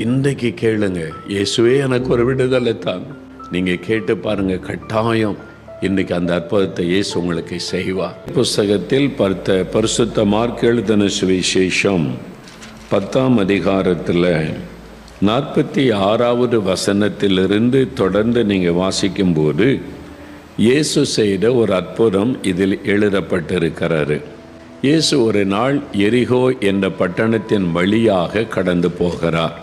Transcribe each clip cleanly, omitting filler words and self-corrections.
இன்றைக்கு கேளுங்க, இயேசுவே எனக்கு ஒரு விடுதலை தான். நீங்கள் கேட்டு பாருங்க, கட்டாயம் இன்றைக்கு அந்த அற்புதத்தை இயேசு உங்களுக்கு செய்வார். புஸ்தகத்தில் பரிசுத்த மார்க் எழுதின சுவிசேஷம் 10ஆம் அதிகாரத்தில் 46வது வசனத்திலிருந்து தொடர்ந்து நீங்கள் வாசிக்கும்போது இயேசு செய்த ஒரு அற்புதம் இதில் எழுதப்பட்டிருக்கிறாரு. இயேசு ஒரு நாள் எரிகோ என்ற பட்டணத்தின் வழியாக கடந்து போகிறார்.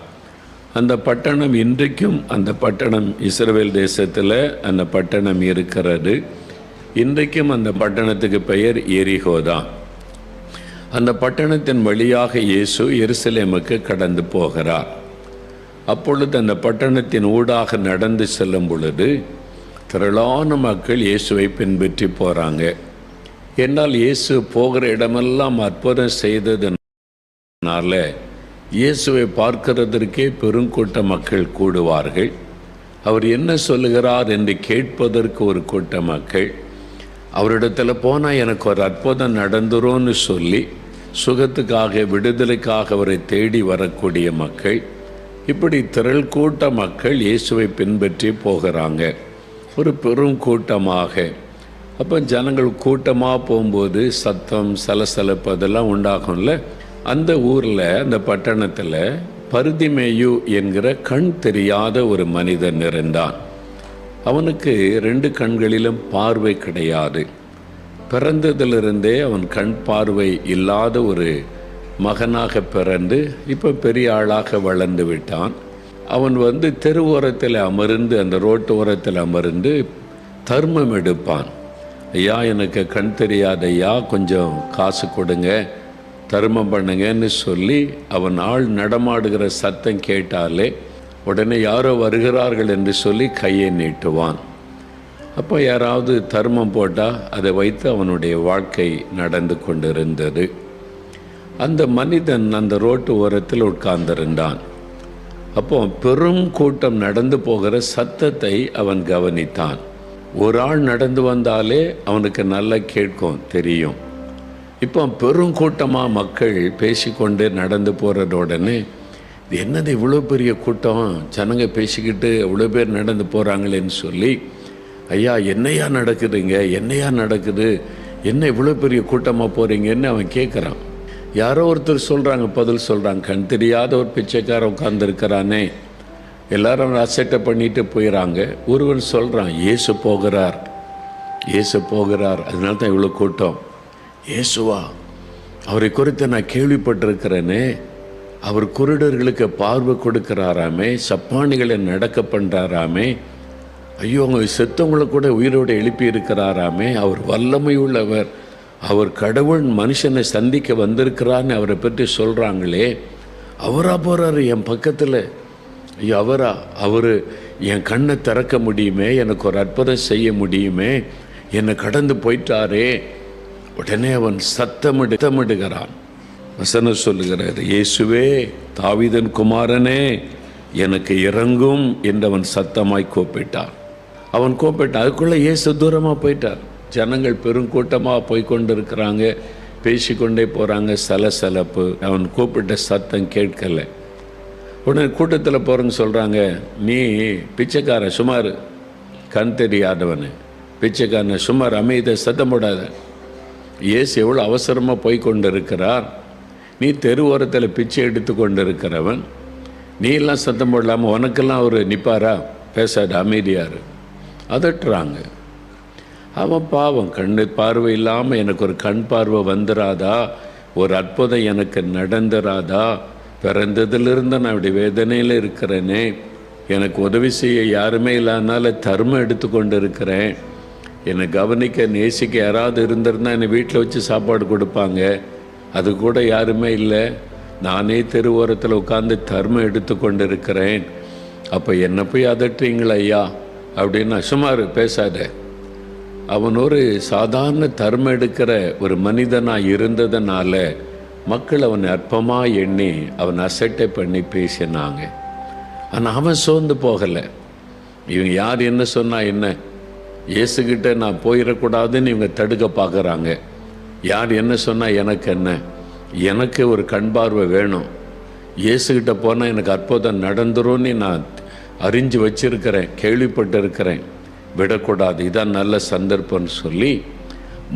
அந்த பட்டணம் இன்றைக்கும் அந்த பட்டணம் இஸ்ரவேல் தேசத்தில் அந்த பட்டணம் இருக்கிறது. இன்றைக்கும் அந்த பட்டணத்துக்கு பெயர் எரிகோ தான். அந்த பட்டணத்தின் வழியாக இயேசு எருசலேமுக்கு கடந்து போகிறார். அப்பொழுது அந்த பட்டணத்தின் ஊடாக நடந்து செல்லும் பொழுது திரளான மக்கள் இயேசுவை பின்பற்றி போகிறாங்க. என்னால் இயேசு போகிற இடமெல்லாம் அற்புதம் செய்ததுனால இயேசுவை பார்க்கிறதற்கே பெருங்கூட்ட மக்கள் கூடுவார்கள். அவர் என்ன சொல்லுகிறார் என்று கேட்பதற்கு ஒரு கூட்ட மக்கள், அவரிடத்தில் போனால் எனக்கு ஒரு அற்புதம் நடந்துரும்னு சொல்லி சுகத்துக்காக விடுதலைக்காக அவரை தேடி வரக்கூடிய மக்கள், இப்படி திரள் கூட்ட மக்கள் இயேசுவை பின்பற்றி போகிறாங்க, ஒரு பெரும் கூட்டமாக. அப்போ ஜனங்கள் கூட்டமாக போகும்போது சத்தம் சலசலப்பு அதெல்லாம் உண்டாகும்ல. அந்த ஊரில் அந்த பட்டணத்தில் பர்திமேயு என்கிற கண் தெரியாத ஒரு மனிதன் இருந்தான். அவனுக்கு 2 கண்களிலும் பார்வை கிடையாது. பிறந்ததிலிருந்தே அவன் கண் பார்வை இல்லாத ஒரு மகனாக பிறந்து இப்போ பெரிய ஆளாக வளர்ந்து விட்டான். அவன் தெரு ஓரத்தில் அமர்ந்து, அந்த ரோட்டு ஓரத்தில் அமர்ந்து தர்மம் எடுப்பான். ஐயா, எனக்கு கண் தெரியாத ஐயா, கொஞ்சம் காசு கொடுங்க, தர்மம் பண்ணுங்கன்னு சொல்லி அவன் ஆள் நடமாடுகிற சத்தம் கேட்டாலே உடனே யாரோ வருகிறார்கள் என்று சொல்லி கையை நீட்டுவான். அப்போ யாராவது தர்மம் போட்டால் அதை வைத்து அவனுடைய வாழ்க்கை நடந்து கொண்டிருந்தது. அந்த மனிதன் அந்த ரோட்டு ஓரத்தில் உட்கார்ந்திருந்தான். அப்போ பெரும் கூட்டம் நடந்து போகிற சத்தத்தை அவன் கவனித்தான். ஒரு ஆள் நடந்து வந்தாலே அவனுக்கு நல்லா கேட்கும், தெரியும். இப்போ பெருங்கூட்டமாக மக்கள் பேசிக்கொண்டு நடந்து போகிறத உடனே, இது என்னது இவ்வளோ பெரிய கூட்டம், ஜனங்க பேசிக்கிட்டு இவ்வளோ பேர் நடந்து போகிறாங்களேன்னு சொல்லி, ஐயா என்னையா நடக்குதுங்க, என்னையா நடக்குது, என்ன இவ்வளோ பெரிய கூட்டமாக போகிறீங்கன்னு அவன் கேட்குறான். யாரோ ஒருத்தர் சொல்கிறாங்க, பதில் சொல்கிறாங்க, கண் தெரியாத ஒரு பிச்சைக்காரன் உட்கார்ந்துருக்கிறானே. எல்லாரும் அசட்டை பண்ணிட்டு போயிடறாங்க. ஒருவன் சொல்கிறான், இயேசு போகிறார், இயேசு போகிறார், அதனால தான் இவ்வளோ கூட்டம். இயேசுவா? அவரை குறித்து நான் கேள்விப்பட்டிருக்கிறேனே. அவர் குருடர்களுக்கு பார்வை கொடுக்கிறாராமே, சப்பானிகளை நடக்க பண்ணுறாராமே, ஐயோ அவங்க செத்தவங்களை கூட உயிரோடு எழுப்பி இருக்கிறாராமே, அவர் வல்லமை உள்ளவர், அவர் கடவுள் மனுஷனை சந்திக்க வந்திருக்கிறான்னு அவரை பற்றி சொல்கிறாங்களே, அவரா போகிறாரு என் பக்கத்தில்? ஐயோ அவரா? அவர் என் கண்ணை திறக்க முடியுமே, எனக்கு ஒரு அற்புதம் செய்ய முடியுமே, என்னை கடந்து போயிட்டாரே. உடனே அவன் சத்தமிடுகிறான். வசனம் சொல்லுகிறார், இயேசுவே தாவீதின் குமாரனே எனக்கு இறங்கும் என்று அவன் சத்தமாய் கூப்பிட்டான். அவன் கூப்பிட்டான். அதுக்குள்ளே இயேசு தூரமாக போயிட்டார். ஜனங்கள் பெருங்கூட்டமாக போய்கொண்டிருக்கிறாங்க, பேசிக்கொண்டே போகிறாங்க, சலசலப்பு. அவன் கூப்பிட்ட சத்தம் கேட்கலை. உடனே கூட்டத்தில் போகிறவங்க சொல்கிறாங்க, நீ பிச்சைக்கார, சுமார் கண் தெரியாதவனு பிச்சைக்காரன, சுமார் அமைதியை சத்தம் போடாத. இயேசு எவ்வளோ அவசரமாக போய் கொண்டு இருக்கிறார், நீ தெரு ஓரத்தில் பிச்சை எடுத்து கொண்டு இருக்கிறவன், நீ எல்லாம் சத்தம் போடலாமல் உனக்கெல்லாம் அவர் நிற்பாரா? பேசாத, அமைதியார். அதட்டுறாங்க. அவன் பாவம், கண் பார்வை இல்லாமல் எனக்கு ஒரு கண் பார்வை வந்துடாதா, ஒரு அற்புதம் எனக்கு நடந்துராதா, பிறந்ததிலிருந்து நான் இப்படி வேதனையில் இருக்கிறேனே, எனக்கு உதவி செய்ய யாருமே இல்லாதனால தர்மம் எடுத்து கொண்டு இருக்கிறேன், என்னை கவனிக்க நேசிக்க யாராவது இருந்திருந்தால் என்னை வீட்டில் வச்சு சாப்பாடு கொடுப்பாங்க, அது கூட யாருமே இல்லை, நானே தெரு ஓரத்தில் உட்காந்து தர்மம் எடுத்து கொண்டு இருக்கிறேன், அப்போ என்னை போய் அதட்டுறீங்களா ஐயா அப்படின்னா? சுமார் பேசாத. அவன் ஒரு சாதாரண தர்மம் எடுக்கிற ஒரு மனிதனாக இருந்ததுனால மக்கள் அவனை அற்பமாக எண்ணி அவன் அசட்டை பண்ணி பேசினாங்க. ஆனால் அவன் சோர்ந்து போகலை. இவங்க யார் என்ன சொன்னால் என்ன, இயேசுகிட்ட நான் போயிடக்கூடாதுன்னு இவங்க தடுக்க பார்க்குறாங்க. யார் என்ன சொன்னால் எனக்கு என்ன, எனக்கு ஒரு கண் பார்வை வேணும், இயேசுகிட்ட போனால் எனக்கு அற்புதம் நடந்துரும்னு நான் அறிஞ்சு வச்சிருக்கிறேன், கேள்விப்பட்டு இருக்கிறேன், விடக்கூடாது, இதான் நல்ல சந்தர்ப்பம்னு சொல்லி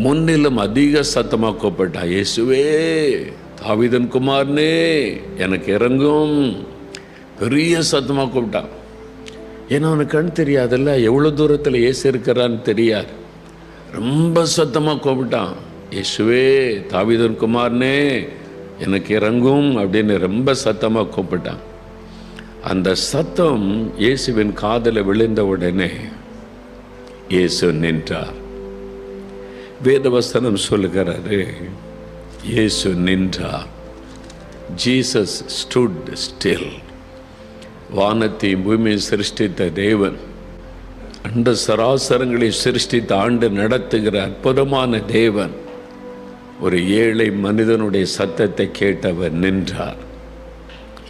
முன்னிலும் அதிக சத்தமாக கூப்பிட்டான், இயேசுவே தாவீதின் குமாரனே எனக்கு இறங்கும். பெரிய சத்தமாக கூப்பிட்டான். ஏன்னா அவனுக்கு கண் தெரியாதுல்ல, எவ்வளோ தூரத்தில் இயேசு இருக்கிறான்னு தெரியாது. ரொம்ப சத்தமாக கூப்பிட்டான், இயேசுவே தாவீதின் குமாரனே எனக்கு இறங்கும் அப்படின்னு ரொம்ப சத்தமாக கூப்பிட்டான். அந்த சத்தம் இயேசுவின் காதில் விழுந்த உடனே இயேசு நின்றார். வேதவசனம் சொல்லுகிறாரு, இயேசு நின்றார். Jesus stood still. வானத்தை பூமியை சிருஷ்டித்த தேவன், அண்ட சராசரங்களை சிருஷ்டித்த ஆண்டு நடத்துகிற அற்புதமான தேவன் ஒரு ஏழை மனிதனுடைய சத்தத்தை கேட்டவர் நின்றார்.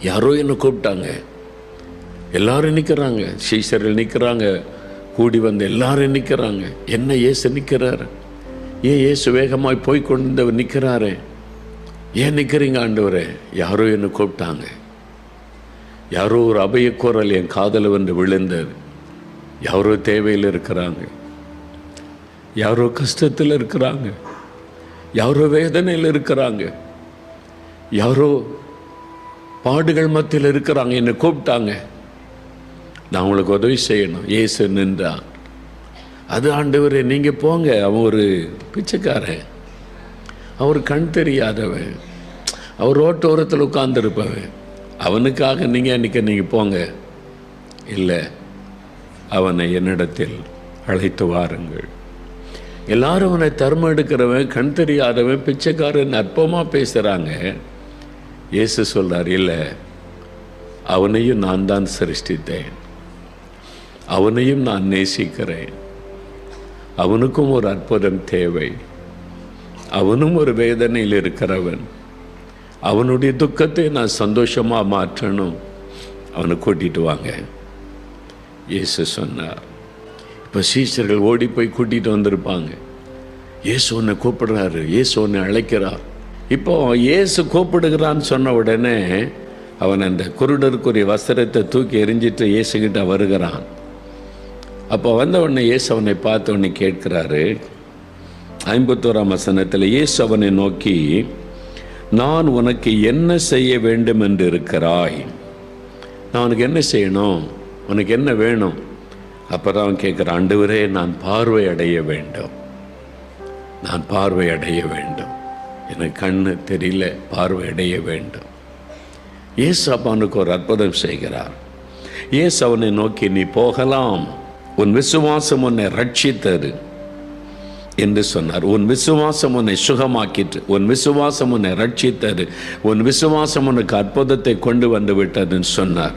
யாரோ என்ன கூப்பிட்டாங்க, எல்லாரும் நிற்கிறாங்க, சீஷர்கள் நிற்கிறாங்க, கூடி வந்து எல்லாரும் நிற்கிறாங்க. என்ன இயேசு நிற்கிறார்? ஏன் இயேசு வேகமாய் போய் கொண்டவர் நிற்கிறாரு? ஏன் நிற்கிறீங்க ஆண்டவரே? யாரோ என்ன கூப்பிட்டாங்க. யாரோ ஒரு அபயக்குரல் என் காதில் வந்து விழுந்தது. யாரோ தேவையில் இருக்கிறாங்க, யாரோ கஷ்டத்தில் இருக்கிறாங்க, யாரோ வேதனையில் இருக்கிறாங்க, யாரோ பாடுகள் மத்தியில் இருக்கிறாங்க, என்னை கூப்பிட்டாங்க, நான் உங்களுக்கு உதவி செய்யணும். இயேசு நின்றான். அது ஆண்டவரே நீங்கள் போங்க, அவன் ஒரு பிச்சைக்காரன், அவர் கண் தெரியாதவன், அவர் ரோட்டோரத்தில் உட்கார்ந்துருப்பவன், அவனுக்காக நீங்கள் போங்க. இல்லை, அவனை என்னிடத்தில் அழைத்து வாருங்கள். எல்லாரும் அவனை தர்மம் எடுக்கிறவன், கண் தெரியாதவன், பிச்சைக்காரன் அற்பமாக பேசுகிறாங்க. இயேசு சொல்றார், இல்லை, அவனையும் நான் தான் சிருஷ்டித்தேன், அவனையும் நான் நேசிக்கிறேன், அவனுக்கும் ஒரு அற்புதம் தேவை, அவனும் ஒரு வேதனையில் இருக்கிறவன், அவனுடைய துக்கத்தை நான் சந்தோஷமாக மாற்றணும், அவனை கூட்டிகிட்டு வாங்க இயேசு சொன்னார். இப்போ சீஷர்கள் ஓடி போய் கூட்டிகிட்டு வந்திருப்பாங்க. இயேசு ஒன்றை கூப்பிடுறாரு, இயேசு ஒன்றை அழைக்கிறார். இப்போ இயேசு கூப்பிடுகிறான்னு சொன்ன உடனே அவன் அந்த குருடருக்குரிய வஸ்திரத்தை தூக்கி எறிஞ்சிட்டு இயேசுகிட்ட வருகிறான். அப்போ வந்த உடனே இயேசு அவனை பார்த்த உடனே கேட்கிறாரு. 51ஆம் வசனத்தில் இயேசு அவனை நோக்கி, நான் உனக்கு என்ன செய்ய வேண்டும் என்று இருக்கிறாய்? நான் உனக்கு என்ன செய்யணும்? உனக்கு என்ன வேணும்? அப்போ தான் அவன் கேட்குறான், ஆண்டவரே நான் பார்வை அடைய வேண்டும், நான் பார்வை அடைய வேண்டும், எனக்கு கண்ணு தெரியல, பார்வை அடைய வேண்டும். இயேசு அவனுக்கு ஒரு அற்புதம் செய்கிறார். இயேசு அவனை நோக்கி, நீ போகலாம், உன் விசுவாசம் உன்னை ரட்சித்தது என்று சொன்னார். உன் விசுவாசம் உன்னை சுகமாக்கிற்று, உன் விசுவாசம் உன்னை ரட்சித்தது, உன் விசுவாசம் உனக்கு அற்புதத்தை கொண்டு வந்து விட்டதுன்னு சொன்னார்.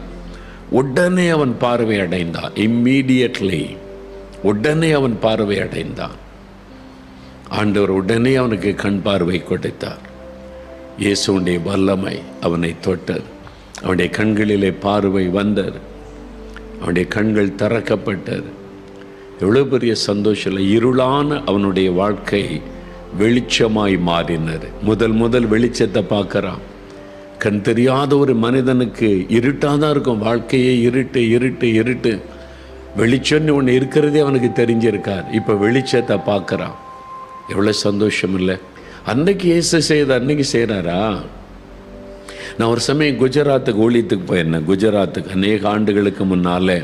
உடனே அவன் பார்வை அடைந்தான். இம்மீடியட்லி உடனே அவன் பார்வை அடைந்தான். ஆண்டவர் உடனே அவனுக்கு கண் பார்வை கொடுத்தார். இயேசுடைய வல்லமை அவனை தொட்டது. அவனுடைய கண்களிலே பார்வை வந்தது. அவனுடைய கண்கள் திறக்கப்பட்டது. எவ்வளோ பெரிய சந்தோஷம்! இருளான அவனுடைய வாழ்க்கை வெளிச்சமாய் மாறினது. முதல் வெளிச்சத்தை பார்க்குறான். கண் தெரியாத ஒரு மனிதனுக்கு இருட்டாக தான் இருக்கும் வாழ்க்கையே. இருட்டு இருட்டு இருட்டு. வெளிச்சம்னு ஒன்று இருக்கிறதே அவனுக்கு தெரிஞ்சிருக்கார். இப்போ வெளிச்சத்தை பார்க்குறான். எவ்வளோ சந்தோஷம் இல்லை? அன்னைக்கு இயேசு செய்த அன்னைக்கு செய்கிறாரா? நான் ஒரு சமயம் குஜராத்துக்கு ஊழியத்துக்கு போயிருந்தேன். குஜராத்துக்கு அநேக ஆண்டுகளுக்கு முன்னால்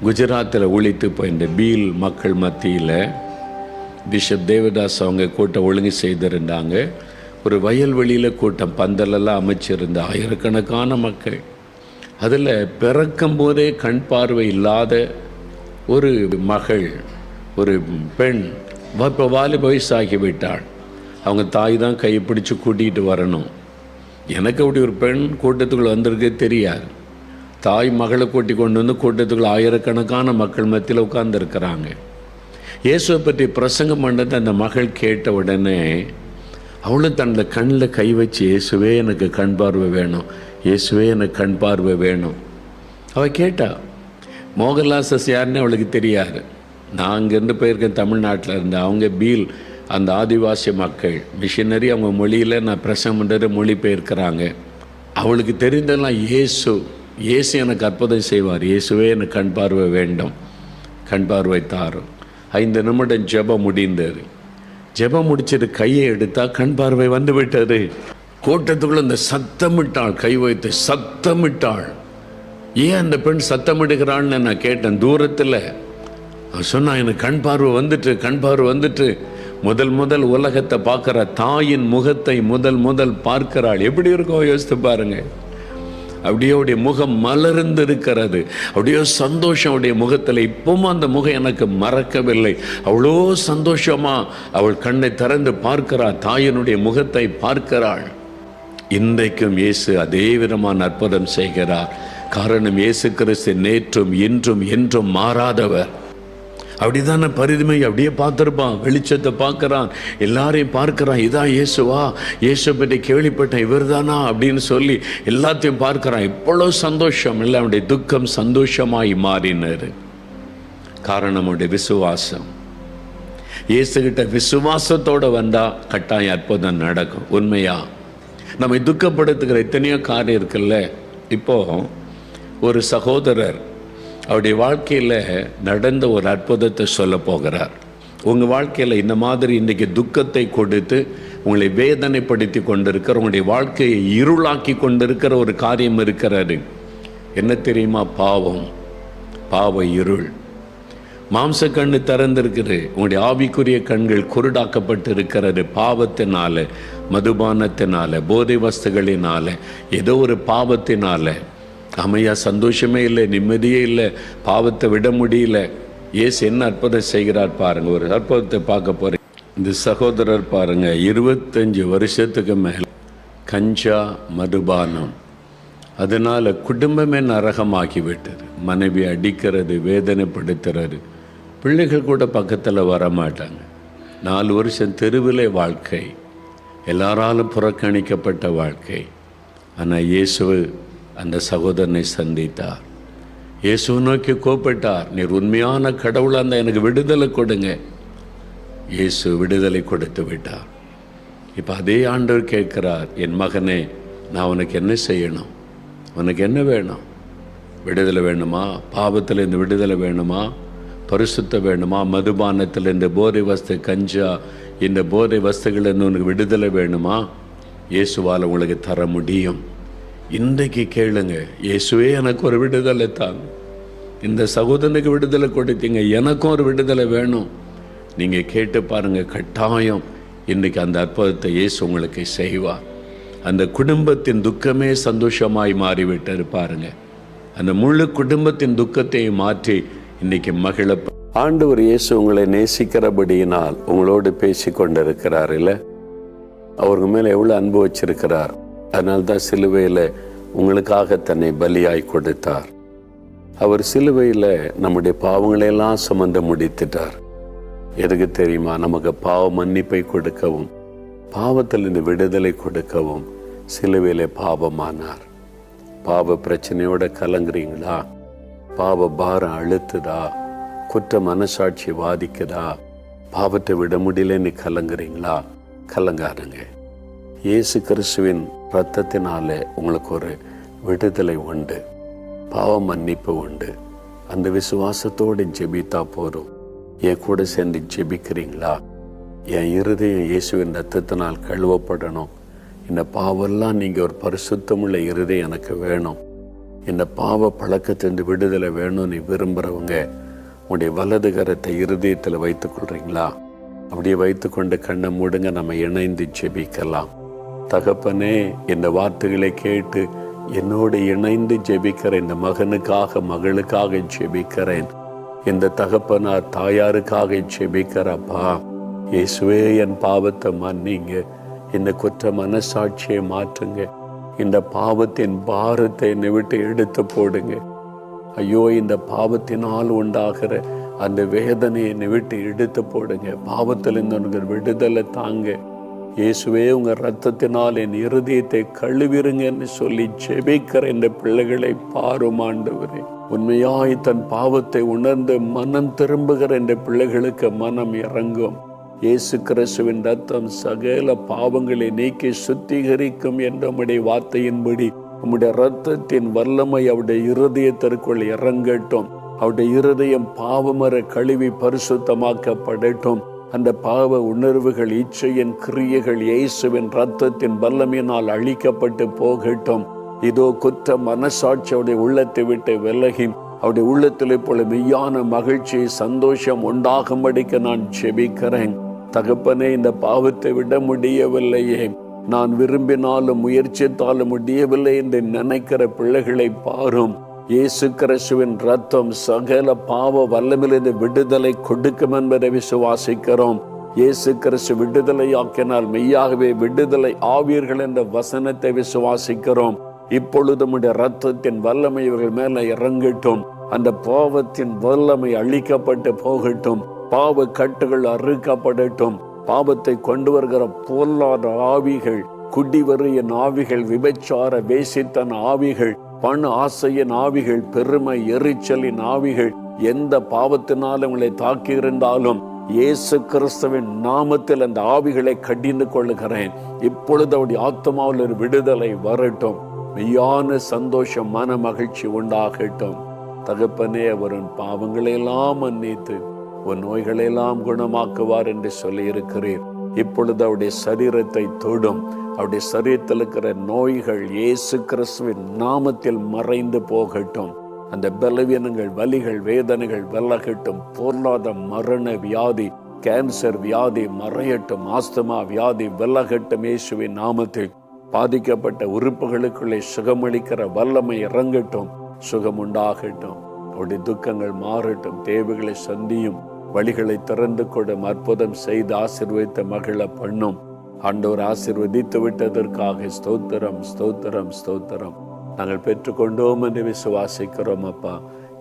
குஜராத்தில் ஊழித்து போயிருந்த பீல் மக்கள் மத்தியில் பிஷப் தேவதாஸ் அவங்க கூட்டம் ஒழுங்கு செய்திருந்தாங்க. ஒரு வயல்வெளியில் கூட்டம், பந்தலெல்லாம் அமைச்சிருந்த ஆயிரக்கணக்கான மக்கள். அதில் பிறக்கும் போதே கண் பார்வை இல்லாத ஒரு மகள், ஒரு பெண், இப்போ வாலிப வயசாகிவிட்டாள். அவங்க தாய் தான் கையை பிடிச்சி கூட்டிகிட்டு வரணும். எனக்கு அப்படி ஒரு பெண் கூட்டத்துக்குள்ளே வந்திருக்கே தெரியாது. தாய் மகளை கூட்டி கொண்டு வந்து கூட்டத்துக்குள்ள ஆயிரக்கணக்கான மக்கள் மத்தியில் உட்கார்ந்துருக்கிறாங்க. இயேசுவை பற்றி பிரசங்கம் பண்ணது அந்த மகள் கேட்ட உடனே அவளும் தன்னோட கண்ணில் கை வச்சு, இயேசுவே எனக்கு கண் பார்வை வேணும், இயேசுவே எனக்கு கண் பார்வை வேணும். அவள் கேட்டா. மோகன்லாஸ் யாருன்னு அவளுக்கு தெரியாது. நான் அங்கேருந்து போயிருக்கேன், தமிழ்நாட்டில் இருந்து. அவங்க பீல், அந்த ஆதிவாசி மக்கள் மிஷினரி, அவங்க மொழியில் நான் பிரசங்கம் பண்ணுற மொழி பெயர்க்கிறாங்க. அவளுக்கு தெரிந்தெல்லாம் இயேசு எனக்கு அற்புதம் செய்வார், இயேசுவே எனக்கு கண் பார்வை வேண்டும், கண் பார்வை தாரும். 5 நிமிடம் ஜெபம் முடிந்தது. ஜெபம் முடிச்சிட்டு கையை எடுத்தா கண் பார்வை வந்து விட்டது. கூட்டத்துக்குள்ள இந்த சத்தமிட்டாள், கை வைத்து சத்தமிட்டாள். ஏன் அந்த பெண் சத்தமிடுகிறாள்னு நான் கேட்டேன் தூரத்தில். சொன்னா எனக்கு கண் பார்வை வந்துட்டு. முதல் உலகத்தை பார்க்குற தாயின் முகத்தை முதல் பார்க்கிறாள். எப்படி இருக்கோ யோசித்து பாருங்க. அப்படியே அவருடைய முகம் மலர்ந்து இருக்கிறது. அப்படியே சந்தோஷம் அவருடைய முகத்தில். இப்பவும் அந்த முகம் எனக்கு மறக்கவில்லை. அவ்வளோ சந்தோஷமா அவள் கண்ணை திறந்து பார்க்கிறாள், தாயினுடைய முகத்தை பார்க்கிறாள். இன்றைக்கும் இயேசு அதே விதமான அற்புதம் செய்கிறார். காரணம், இயேசு கிறிஸ்து நேற்றும் இன்றும் என்றும் மாறாதவர். அப்படிதானே பரிதுமை. அப்படியே பார்த்துருப்பான், வெளிச்சத்தை பார்க்குறான், எல்லாரையும் பார்க்குறான். இதான் இயேசுவா, இயேசு பற்றி கேள்விப்பட்டேன், இவர் தானா அப்படின்னு சொல்லி எல்லாத்தையும் பார்க்குறான். இவ்வளோ சந்தோஷம் இல்லை, அவனுடைய துக்கம் சந்தோஷமாய் மாறினார். காரணம் அவனுடைய விசுவாசம். இயேசுகிட்ட விசுவாசத்தோடு வந்தால் கட்டாயம் அற்புதம் நடக்கும். உண்மையா நம்மை துக்கப்படுத்துகிற எத்தனையோ காரியம் இருக்குல்ல. இப்போது ஒரு சகோதரர் அவருடைய வாழ்க்கையில் நடந்த ஒரு அற்புதத்தை சொல்ல போகிறார். உங்கள் வாழ்க்கையில் இந்த மாதிரி இன்றைக்கி துக்கத்தை கொடுத்து உங்களை வேதனைப்படுத்தி கொண்டிருக்கிற, உங்களுடைய வாழ்க்கையை இருளாக்கி கொண்டிருக்கிற ஒரு காரியம் இருக்கிறது. என்ன தெரியுமா? பாவ இருள். மாம்ச கண்ணு திறந்திருக்குது, உங்களுடைய ஆவிக்குரிய கண்கள் குருடாக்கப்பட்டு இருக்கிறது. பாவத்தினால, மதுபானத்தினால, போதை வஸ்துகளினால, ஏதோ ஒரு பாவத்தினால அமையா சந்தோஷமே இல்லை, நிம்மதியே இல்லை, பாவத்தை விட முடியல. இயேசு என்ன அற்புதம் செய்கிறார் பாருங்க. ஒரு அற்புதத்தை பார்க்க போறேன். இந்த சகோதரர் பாருங்க, 25 வருஷத்துக்கு மேல் கஞ்சா, மதுபானம், அதனால குடும்பமே நரகமாகிவிட்டது. மனைவி அடிக்கிறது, வேதனைப்படுத்துறது, பிள்ளைகள் கூட பக்கத்தில் வரமாட்டாங்க. 4 வருஷம் தெருவிலே வாழ்க்கை, எல்லாராலும் புறக்கணிக்கப்பட்ட வாழ்க்கை. ஆனால் இயேசு அந்த சகோதரனை சந்தித்தார். இயேசு நோக்கி கூப்பிட்டார், நீர் உண்மையான கடவுளாக இருந்தால் எனக்கு விடுதலை கொடுங்க. இயேசு விடுதலை கொடுத்து விட்டார். இப்போ அதே ஆண்டவர் கேட்கிறார், என் மகனே, நான் உனக்கு என்ன செய்யணும்? உனக்கு என்ன வேணும்? விடுதலை வேணுமா? பாவத்திலேருந்து விடுதலை வேணுமா? பரிசுத்த வேணுமா? மதுபானத்தில் இந்த போதை வஸ்து, கஞ்சா, இந்த போதை வஸ்துகளிலிருந்து உனக்கு விடுதலை வேணுமா? இயேசுவால் உங்களுக்கு தர முடியும். இன்றைக்கு கேளுங்க, இயேசுவே எனக்கு ஒரு விடுதலை தாங்க. இந்த சகோதரனுக்கு விடுதலை கொடுத்தீங்க, எனக்கும் ஒரு விடுதலை வேணும். நீங்கள் கேட்டு பாருங்கள், கட்டாயம் இன்றைக்கி அந்த அற்புதத்தை இயேசு உங்களுக்கு செய்வார். அந்த குடும்பத்தின் துக்கமே சந்தோஷமாய் மாறிவிட்டார் பாருங்க. அந்த முழு குடும்பத்தின் துக்கத்தை மாற்றி இன்றைக்கி மகிழ ஆண்டவர் இயேசு உங்களை நேசிக்கிறபடியினால் உங்களோடு பேசி கொண்டிருக்கிறார் இல்லை? அவருக்கு மேலே எவ்வளோ அன்பு வச்சிருக்கிறார். அதனால்தான் சிலுவையில் உங்களுக்காக தன்னை பலியாய் கொடுத்தார். அவர் சிலுவையில் நம்முடைய பாவங்களையெல்லாம் சுமந்து முடித்துட்டார். எதுக்கு தெரியுமா? நமக்கு பாவ மன்னிப்பை கொடுக்கவும், பாவத்திலிருந்து விடுதலை கொடுக்கவும் சிலுவையிலே பாவமானார். பாவ பிரச்சனையோட கலங்குறீங்களா? பாவ பாரம் அழுத்துதா? குற்ற மனசாட்சி வாதிக்குதா? பாவத்தை விட முடியலன்னு கலங்குறீங்களா? கலங்காருங்க. இயேசு கிறிஸ்துவின் இரத்தத்தினாலே உங்களுக்கு ஒரு விடுதலை உண்டு, பாவ மன்னிப்பு உண்டு. அந்த விசுவாசத்தோடு ஜெபித்தா போதும். என் கூட சேர்ந்து ஜெபிக்கிறீங்களா? என் இருதயம் இயேசுவின் இரத்தத்தினால் கழுவப்படணும். இந்த பாவெல்லாம் நீங்கள் ஒரு பரிசுத்தமுள்ள இருதயம் எனக்கு வேணும், இந்த பாவ பழக்கத்திலிருந்து விடுதலை வேணும்னு விரும்புகிறவங்க உங்களுடைய வலது கரத்தை இருதயத்தில் வைத்துக்கொள்கிறீங்களா? அப்படியே வைத்துக்கொண்டு கண்ணை மூடுங்க. நம்ம இணைந்து ஜெபிக்கலாம். தகப்பனே, இந்த வார்த்தைகளை கேட்டு என்னோடு இணைந்து ஜெபிக்கிற இந்த மகனுக்காக, மகளுக்காக ஜெபிக்கிறேன். இந்த தகப்பனார் தாயாருக்காக ஜெபிக்கிறப்பா. இயேசுவே, என் பாவத்தை மன்னிங்க, இந்த குற்ற மனசாட்சியை மாற்றுங்க, இந்த பாவத்தின் பாரத்தை என்னை விட்டு எடுத்து போடுங்க. ஐயோ, இந்த பாவத்தினால் உண்டாகிற அந்த வேதனையை என்னை விட்டு எடுத்து போடுங்க. பாவத்திலிருந்து உங்கள் விடுதலை தாங்க. இயேசுவே, உங்கள் இரத்தத்தினால் என் இருதயத்தை கழுவிருங்கன்னு சொல்லி ஜெபிக்கிற இந்த பிள்ளைகளை பாரும் ஆண்டவரே. உண்மையாய் தன் பாவத்தை உணர்ந்து மனம் திரும்புகிற இந்த பிள்ளைகளுக்கு மனம் இறங்கும். இயேசு கிறிஸ்துவின் இரத்தம் சகல பாவங்களை நீக்கி சுத்திகரிக்கும் என்ற வார்த்தையின்படி உம்முடைய இரத்தத்தின் வல்லமை அவருடைய இருதயத்திற்குள் இறங்கட்டும். அவருடைய இருதயம் பாவமர கழுவி பரிசுத்தமாக்கப்படட்டும். அந்த பாவ உணர்வுகள், இச்சையின் கிரியைகள் இயேசுவின் இரத்தத்தின் வல்லமையினால் அழிக்கப்பட்டு போகட்டும். இதோ குற்ற மனசாட்சி அவருடைய உள்ளத்தை விட்டு விலகி அவருடைய உள்ளத்தில் இப்பொழுது மெய்யான மகிழ்ச்சி, சந்தோஷம் உண்டாகும்படிக்கு நான் ஜெபிக்கிறேன். தகப்பனே, இந்த பாவத்தை விட முடியவில்லையே, நான் விரும்பினாலும் முயற்சித்தாலும் முடியவில்லை என்று நினைக்கிற பிள்ளைகளை பாரும். இயேசு கிறிஸ்துவின் ரத்தம் சகல பாவ வல்லமிலிருந்து விடுதலை கொடுக்கும் என்பதை விசுவாசிக்கிறோம். இயேசு கிறிஸ்து விடுதலையாக்கினால் மெய்யாகவே விடுதலை ஆவீர்கள் என்ற வசனத்தை விசுவாசிக்கிறோம். இப்பொழுது நம்முடைய ரத்தத்தின் வல்லமை இவர்கள் மேல இறங்கட்டும். அந்த பாவத்தின் வல்லமை அழிக்கப்பட்டு போகட்டும். பாவ கட்டுகள் அறுக்கப்படட்டும். பாவத்தை கொண்டு வருகிற பொல்லாத ஆவிகள், குடிவெறியின் ஆவிகள், விபச்சார வேசித்தன ஆவிகள், பண ஆசையின் ஆவிகள், பெருமை எரிச்சலின் ஆவிகள், எந்த பாவத்தினால் உங்களை தாக்கி இருந்தாலும் இயேசு கிறிஸ்துவின் நாமத்தில் அந்த ஆவிகளை கடிந்து கொள்ளுகிறேன். இப்பொழுது அவருடைய ஆத்மாவில் ஒரு விடுதலை வரட்டும். மெய்யான சந்தோஷம், மன மகிழ்ச்சி உண்டாகட்டும். தகப்பனே, அவரின் பாவங்களை எல்லாம் மன்னித்து உன் நோய்களை எல்லாம் குணமாக்குவார் என்று சொல்லி இருக்கிறீர். இப்பொழுது அவருடைய சரீரத்தை தொடும். அவருடைய சரீரத்தில் இருக்கிற நோய்கள் இயேசு கிறிஸ்துவின் நாமத்தில் மறைந்து போகட்டும். அந்த பலவீனங்கள், வலிகள், வேதனைகள் விலகட்டும். பொருளாத மரண வியாதி, கேன்சர் வியாதி மறையட்டும். ஆஸ்துமா வியாதி விலகட்டும். இயேசுவின் நாமத்தில் பாதிக்கப்பட்ட உறுப்புகளுக்குள்ளே சுகமளிக்கிற வல்லமை இறங்கட்டும். சுகம் உண்டாகட்டும். அவருடைய துக்கங்கள் மாறட்டும். தேவைகளை சந்தியும். வழிகளை திறந்து கொடும். அற்புதம் செய்து ஆசீர்வதித்த மகிழ பண்ணும். ஆண்டவர் ஆசீர்வதித்து விட்டதற்காக ஸ்தோத்திரம், ஸ்தோத்திரம், ஸ்தோத்திரம். நாங்கள் பெற்றுக்கொண்டோம் என்று விசுவாசிக்கிறோம். அப்பா,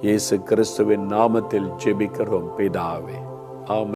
இயேசு கிறிஸ்துவின் நாமத்தில் ஜெபிக்கிறோம் பிதாவே. ஆமென்.